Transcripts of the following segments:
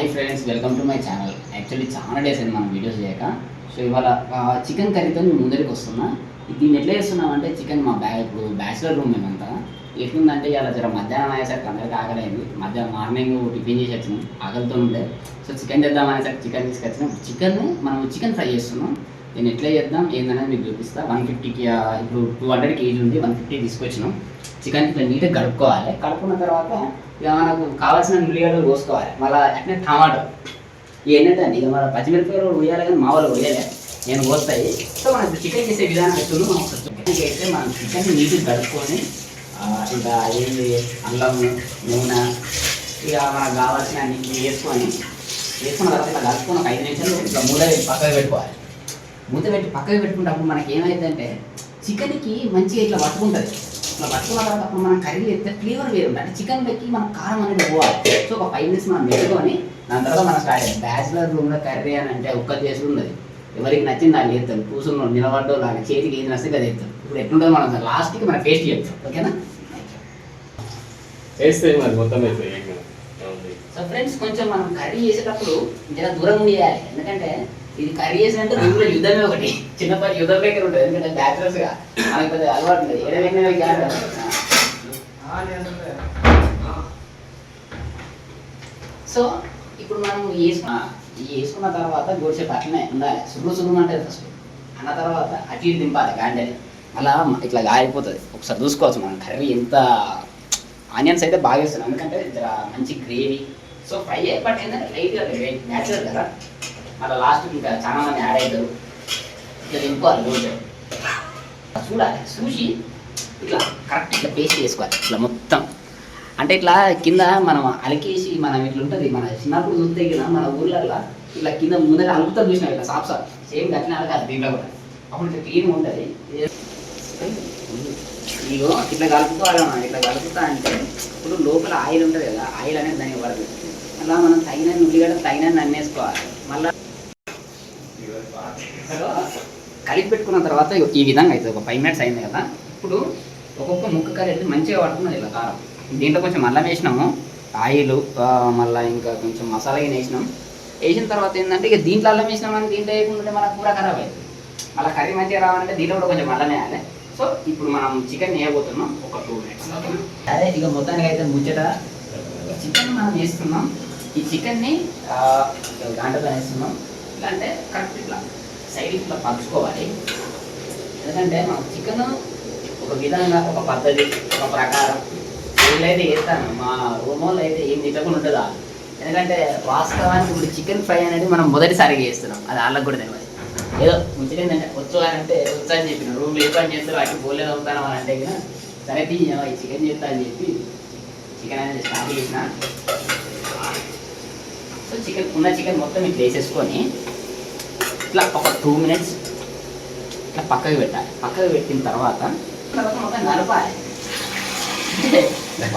Hi friends, welcome to my channel. Actually చాలా days అయింది మనం వీడియోస్ చేయక. సో ఇవాళ చికెన్ కర్రీతో మేము ముందరికి వస్తున్నా. దీన్ని ఎట్లా చేస్తున్నామంటే చికెన్ ఇప్పుడు బ్యాచిలర్ రూమ్ మేమంతా ఎట్లుందంటే ఇలా జర మధ్యాహ్నం అయ్యేసరికి అందరికీ ఆకలేదు. మధ్యాహ్నం మార్నింగ్ టిఫిన్ చేసి వచ్చినాం, ఆకలితో ఉండే. సో చికెన్ చేద్దాం అనేసరికి చికెన్ తీసుకొచ్చినాం. మనం చికెన్ ఫ్రై చేస్తున్నాం. నేను ఎట్లా చేద్దాం ఏందనేది మీకు చూపిస్తా. 150కి ఇప్పుడు 200 కేజీ ఉంది, 150 తీసుకొచ్చినాం. చికెన్ ఇట్లా నీట్గా కడుక్కోవాలి. కడుక్కున్న తర్వాత ఇక మనకు కావాల్సిన ఉల్లిగడ్డలు కోసుకోవాలి. మళ్ళీ అట్నే టమాటో ఏంటంటే ఇక మన పచ్చిమిరపకాయలు వేయాలి, కానీ మా వాళ్ళు వేయాలి, నేను కోస్తాయి. సో మనం చికెన్ చేసే విధానం ఎట్లుందో చికెన్కి అయితే మనం చికెన్ నీట్గా కడుక్కొని ఇంకా ఏంటి అల్లం, నూనె, ఇక మనకు కావాల్సిన అన్ని వేసుకున్న తర్వాత ఇట్లా కలుపుకొని ఒక 5 నిమిషాలు ఇట్లా మూత పెట్టి పక్కకు పెట్టుకోవాలి. మూత పెట్టి పక్కకు పెట్టుకుంటప్పుడు మనకి ఏమైందంటే చికెన్కి మంచిగా ఇట్లా పట్టుకుంటుంది. ఇట్లా పట్టుకున్న తర్వాత అప్పుడు మనం కర్రీ అయితే ఫ్లేవర్ వేరు ఉంటుంది. అంటే చికెన్ పెట్టి మనం కారం అనేది పోవాలి. సో ఒక 5 మినిట్స్ మనం పెట్టుకొని దాని తర్వాత మనం స్టార్ట్ అయ్యాం. బ్యాచిలర్ రూమ్లో కర్రీ అని అంటే ఒక్క చేసి ఉన్నది, ఎవరికి నచ్చింది దాన్ని చేస్తాం. కూర్చున్నాం, నిలబడ్డో లాగా చేతికి ఏది నస్తే అది చేస్తాం. ఇప్పుడు ఎట్లుంటుందో మనం లాస్ట్కి మనం టేస్ట్ చేస్తాం. ఓకేనా? సో ఫ్రెండ్స్, కొంచెం మనం కర్రీ చేసేటప్పుడు జర దూరం చేయాలి. ఎందుకంటే ఇది కర్రీ చేసినట్టు రూమ్లో యుద్ధమే ఒకటి, చిన్నప్పటి యుద్ధం దగ్గర ఉంటుంది. ఎందుకంటే బ్యాచులర్స్గా మనకి పెద్ద అలవాటు ఉంటుంది. సో ఇప్పుడు మనం వేసుకున్న తర్వాత గోడిసేపు అట్లనే ఉండాలి. సురుగు అంటే ఫస్ట్ అన్న తర్వాత అటు ఇటు దింపాలి గాండే. అలా ఇట్లా గారిపోతుంది. ఒకసారి చూసుకోవచ్చు మనం కర్రీ ఎంత. ఆనియన్స్ అయితే బాగా వేస్తున్నాం, ఎందుకంటే మంచి గ్రేవీ. సో ఫ్రై బట్ ఏంటంటే లైట్గా న్యాచురల్ కదా. అలా లాస్ట్కి ఇంకా చాలా మంది యాడ్ అవుతారు. ఇట్లా దింపుకోవాలి. రోజు చూడాలి, చూసి ఇట్లా కరెక్ట్ ఇట్లా పేస్ట్ చేసుకోవాలి. ఇట్లా మొత్తం అంటే ఇట్లా కింద మనం అలికేసి మనం ఇట్లా ఉంటుంది. మన చిన్నప్పుడు చూస్తే కదా మన ఊర్లలో ఇట్లా కింద ముందర అలుపుతా చూసినాం ఇట్లా సాఫ్ సేమ్ అట్లనే అలకాలి దీంట్లో కూడా. అప్పుడు ఇట్లా క్లీన్గా ఉంటుంది. ఇగో ఇట్లా కలుపుకోవాలి. మనం ఇట్లా కలుపుతా అంటే ఇప్పుడు లోపల ఆయిల్ ఉంటుంది కదా, ఆయిల్ అనేది దానికి పడుతుంది. అలా మనం తగిన ఉల్లిగడ్డ తగిన అన్నేసుకోవాలి. మళ్ళీ కలిపి పెట్టుకున్న తర్వాత ఈ విధంగా అవుతుంది. ఒక 5 మినిట్స్ అయింది కదా. ఇప్పుడు ఒక్కొక్క ముక్క కర్రీ అయితే మంచిగా పడుతున్నది ఇలా కారం. దీంట్లో కొంచెం అల్లం వేసినాము, ఆయిల్, మళ్ళీ ఇంకా కొంచెం మసాలా వేసినాం. వేసిన తర్వాత ఏంటంటే ఇక దీంట్లో అల్లం వేసినామని దీంట్లో వేయకుంటే మన కూర ఖరాబ్ అవుతుంది. మళ్ళీ కర్రీ మంచిగా రావాలంటే దీంట్లో కూడా కొంచెం అల్లం వేయాలి. సో ఇప్పుడు మనం చికెన్ వేయబోతున్నాం ఒక 2 మినిట్స్. అదే ఇక మొత్తానికి అయితే ముచ్చట చికెన్ మనం వేస్తున్నాం. ఈ చికెన్ని గంటతో వేస్తున్నాం. ఇట్లా అంటే కరెక్ట్ ఇట్లా సైడ్ ఇట్లా పంచుకోవాలి. ఎందుకంటే మనం చికెన్ ఒక విధంగా, ఒక పద్ధతి, ఒక ప్రకారం వీళ్ళైతే వేస్తాను. మా రూమ్ వాళ్ళు అయితే ఏం తిట్టకుండా ఉంటుందా. ఎందుకంటే వాస్తవానికి ఇప్పుడు చికెన్ ఫ్రై అనేది మనం మొదటిసారిగా చేస్తున్నాం. అది వాళ్ళకి కూడా తెలియదు. ఏదో ముచ్చట ఏంటంటే వచ్చు అని అంటే వచ్చు అని చెప్పిన రూమ్లో ఏ పని చేస్తారు వాటికి పోలేదు అవుతాను అని అంటే కదా సరే ఈ చికెన్ చేస్తా అని చెప్పి చికెన్ అనేది స్టార్ట్ చేసిన. సో చికెన్ మొత్తం ఇట్లా వేసేసుకొని ఇట్లా ఒక 2 మినిట్స్ ఇట్లా పక్కకి పెట్టాలి. పక్కకి పెట్టిన తర్వాత మొత్తం నడపాలి.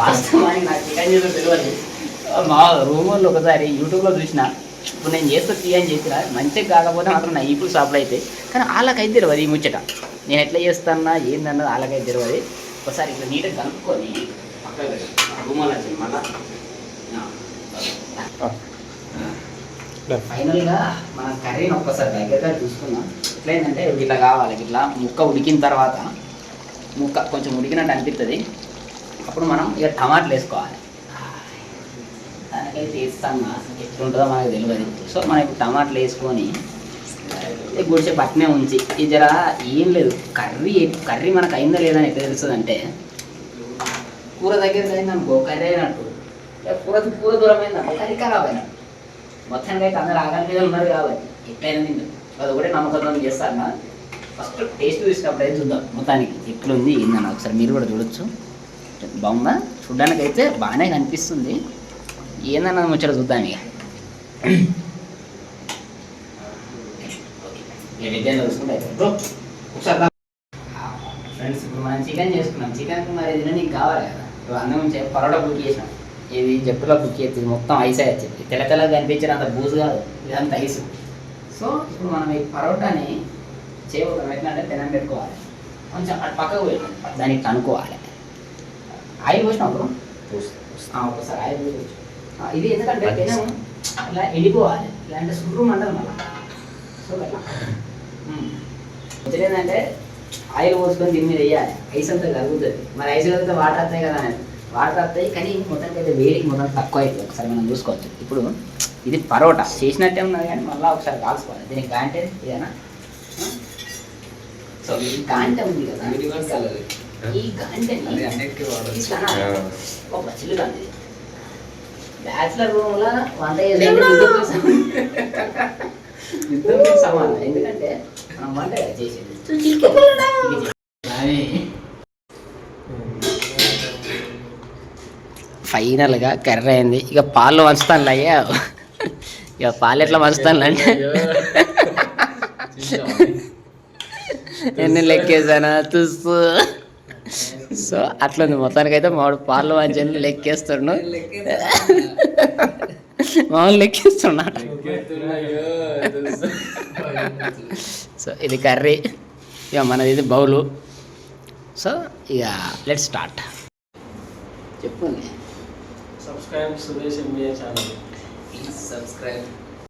వాస్తవానికి నాకు చికెన్ చేస్తే తెలియదు. మా రూమ్ వాళ్ళు ఒకసారి యూట్యూబ్లో చూసిన, ఇప్పుడు నేను చేస్తే తీయని చెప్పిన మంచిగా కాకపోతే మాత్రం నా ఈపుల్ షాప్లో అయితే, కానీ వాళ్ళకైతే తెలియదు ఈ ముచ్చట. నేను ఎట్లా చేస్తానా ఏందన్నది వాళ్ళకైతే తెలియదు. ఒకసారి ఇట్లా నీట్గా కలుపుకొని పక్కకి పెట్టాలి. రూమ్ వాళ్ళు వచ్చింది మళ్ళీ. ఫైనల్గా మన కర్రీని ఒక్కసారి దగ్గరగా చూసుకున్నాం. ఇట్లా ఏంటంటే ఇట్లా కావాలి. ఇట్లా ముక్క ఉడికిన తర్వాత ముక్క కొంచెం ఉడికినట్టు అనిపిస్తుంది. అప్పుడు మనం ఇక టమాటాలు వేసుకోవాలి. దానికైతే వేస్తాం ఎట్లుంటుందో మనకు తెలియదు. సో మనం ఇప్పుడు టమాటాలు వేసుకొని గుడిసే పట్టినే ఉంచి ఇది జర ఏం లేదు. కర్రీ మనకు అయిందా లేదా అని ఎట్లా తెలుస్తుంది అంటే కూర దగ్గర అయిందనుకో కర్రీ అయినట్టు, కూర దూరం అయిందనుకో కర్రీ ఖరాబ్ అయినట్టు. మొత్తానికి అయితే అందరు ఆకలి మీద ఉన్నారు కాబట్టి ఎట్లయినా తింటారు. అది ఒకటే నమ్మకంతో చేస్తాను. ఫస్ట్ టేస్ట్ చూసినప్పుడు అయితే చూద్దాం మొత్తానికి ఎట్లుంది ఏందని. ఒకసారి మీరు కూడా చూడొచ్చు. బాగుందా? చూడడానికి అయితే బాగానే కనిపిస్తుంది. ఏందన్న ముచ్చట చూద్దాం ఇక. ఒకసారి ఫ్రెండ్స్, ఇప్పుడు మనం చికెన్ చేసుకున్నాం. చికెన్కి మరి ఏదైనా నీకు కావాలి కదా. ఇప్పుడు అన్నం పరోటా బుక్ చేసినాం. ఇది జట్టులో బుక్ చేస్తుంది. మొత్తం ఐస్ వచ్చింది. తెల్లగా కనిపించిన అంత బూజు కాదు, ఇదంతా ఐస్. సో ఇప్పుడు మనం ఈ పరోటాని చేయబోతాం. ఎట్లా అంటే పెనం పెట్టుకోవాలి. కొంచెం అటు పక్కకు పోయి దానికి కనుక్కోవాలి. ఆయిల్ పోసినప్పుడు ఒకసారి ఆయిల్ పోసి ఇది ఎందుకంటే పెనం అట్లా ఎండిపోవాలి, ఇలాంటి సుర్రు మంటలు మళ్ళీ. సో అట్లా ఏంటంటే ఆయిల్ పోసుకొని దీని మీద వేయాలి, ఐస్ అంతా కరుగుతుంది. మరి ఐస్ కలిగితే వాటర్ వస్తాయి కదా, వాటర్ వస్తాయి కానీ మొత్తానికి అయితే వేడికి మొత్తం తక్కువ అవుతుంది. ఒకసారి మనం చూసుకోవచ్చు. ఇప్పుడు ఇది పరోటా చేసినట్టే ఉన్నది కానీ మళ్ళీ ఒకసారి కాల్చుకోవాలి. దీనికి గాంటే ఇదేనా, సో ఈ గాంట ఉంది కదా, ఈ గాంటని ఒక చిల్లు కాదు. బ్యాచులర్ రూమ్లో వంట యుద్ధం సమానం. ఎందుకంటే మనం వంట చేసేది ఫైనల్గా కర్రీ అయింది. ఇక పాలు వంచుతాను అయ్యా, ఇక పాలు ఎట్లా వంచుతాను అంటే ఎన్ని లెక్కేసానా తుస్సు. సో అట్లా ఉంది మొత్తానికైతే మామిడి పాలు వంచని లెక్కేస్తాడు, మామూలు లెక్కేస్తున్నాడు. సో ఇది కర్రీ, ఇక మనది ఇది బౌలు. సో ఇక లెట్ స్టార్ట్. చెప్పండి. Subscribe Suresh MBA channel. Please subscribe.